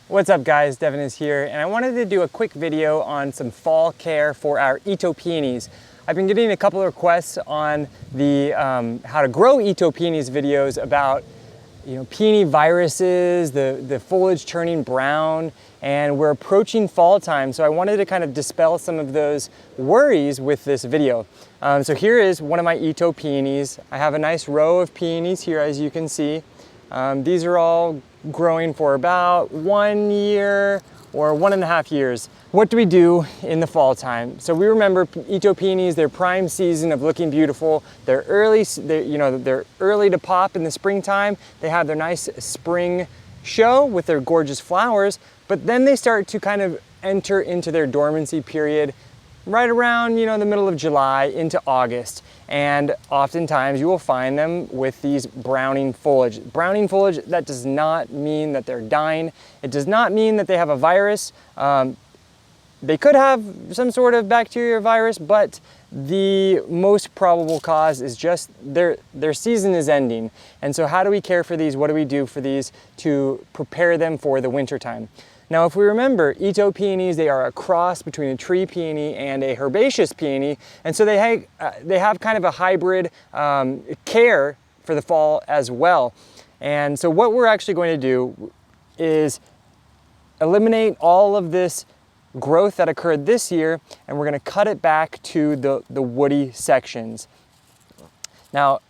What's up guys, Devin is here, and I wanted to do a quick video on some fall care for our Itoh Peonies. I've been getting a couple of requests on the how to grow Itoh Peonies videos about peony viruses, the foliage turning brown, and we're approaching fall time, so I wanted to kind of dispel some of those worries with this video. So here is one of my Itoh Peonies. I have a nice row of peonies here, as you can see. These are all growing for about 1 year or 1.5 years. What do we do in the fall time? So we remember Itoh Peonies, their prime season of looking beautiful. They're early to pop in the springtime. They have their nice spring show with their gorgeous flowers, but then they start to kind of enter into their dormancy period right around the middle of July into August. And oftentimes you will find them with these browning foliage. Browning foliage, that does not mean that they're dying. It does not mean that they have a virus. They could have some sort of bacteria or virus, but the most probable cause is just their season is ending. And so how do we care for these? What do we do for these to prepare them for the winter time? Now, if we remember, Itoh Peonies, they are a cross between a tree peony and a herbaceous peony, and so they have kind of a hybrid care for the fall as well. And so what we're actually going to do is eliminate all of this growth that occurred this year, and we're going to cut it back to the woody sections. Now,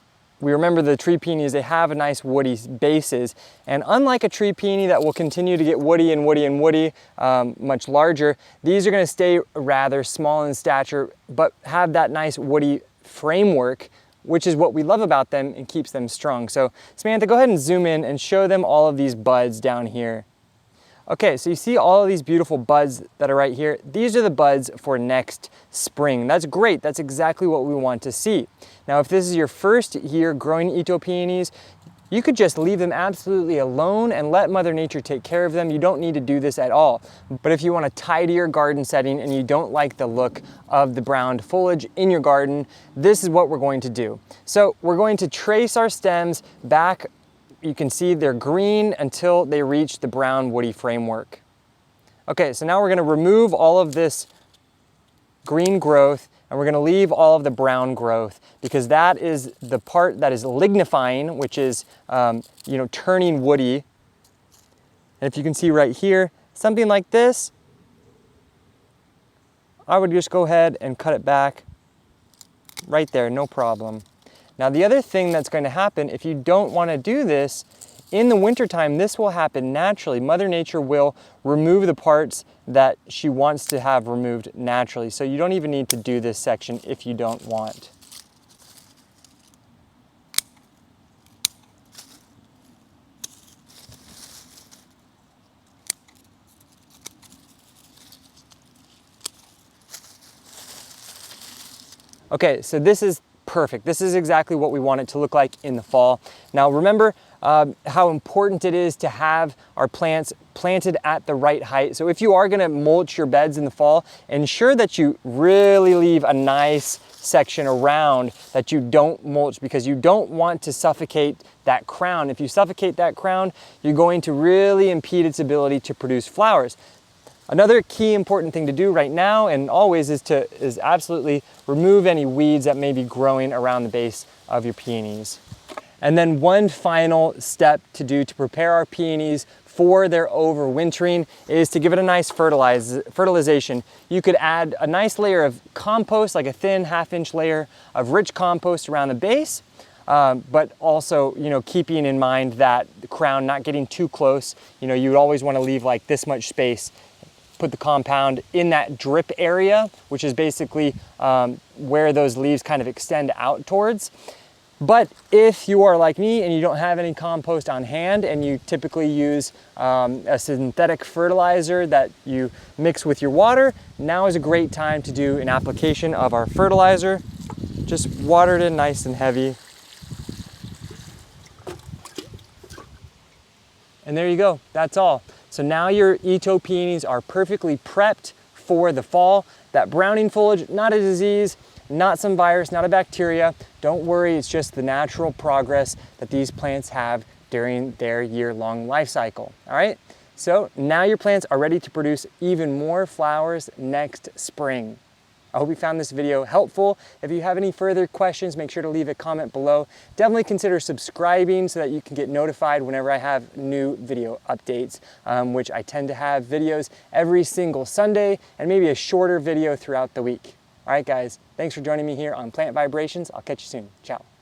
we remember the tree peonies, they have a nice woody bases, and unlike a tree peony that will continue to get woody and woody and woody, much larger, these are going to stay rather small in stature, but have that nice woody framework, which is what we love about them and keeps them strong. So Samantha, go ahead and zoom in and show them all of these buds down here. Okay, so you see all of these beautiful buds that are right here. These are the buds for next spring. That's great. That's exactly what we want to see. Now, if this is your first year growing Itoh Peonies, you could just leave them absolutely alone and let Mother Nature take care of them. You don't need to do this at all. But if you want a tidier garden setting and you don't like the look of the browned foliage in your garden, this is what we're going to do. So we're going to trace our stems back. You can see they're green until they reach the brown woody framework. Okay, so now we're going to remove all of this green growth and we're going to leave all of the brown growth, because that is the part that is lignifying, which is turning woody. And if you can see right here, something like this, I would just go ahead and cut it back right there, no problem. Now, the other thing that's going to happen if you don't want to do this, in the wintertime, this will happen naturally. Mother Nature will remove the parts that she wants to have removed naturally. So you don't even need to do this section if you don't want. Okay, so this is perfect. This is exactly what we want it to look like in the fall. Now remember how important it is to have our plants planted at the right height. So if you are going to mulch your beds in the fall, ensure that you really leave a nice section around that you don't mulch, because you don't want to suffocate that crown. If you suffocate that crown, you're going to really impede its ability to produce flowers. Another key important thing to do right now and always is absolutely remove any weeds that may be growing around the base of your peonies. And then one final step to do to prepare our peonies for their overwintering is to give it a nice fertilization. You could add a nice layer of compost, like a thin 1/2-inch layer of rich compost around the base, but also, keeping in mind that the crown not getting too close. You would always want to leave like this much space. Put the compound in that drip area, which is basically where those leaves kind of extend out towards. But if you are like me and you don't have any compost on hand and you typically use a synthetic fertilizer that you mix with your water, now is a great time to do an application of our fertilizer. Just water it in nice and heavy. And there you go, that's all. So now your Itoh Peonies are perfectly prepped for the fall. That browning foliage, not a disease, not some virus, not a bacteria. Don't worry, it's just the natural progress that these plants have during their year-long life cycle, all right? So now your plants are ready to produce even more flowers next spring. I hope you found this video helpful. If you have any further questions, make sure to leave a comment below. Definitely consider subscribing so that you can get notified whenever I have new video updates, which I tend to have videos every single Sunday and maybe a shorter video throughout the week. All right, guys, thanks for joining me here on Plant Vibrations. I'll catch you soon. Ciao.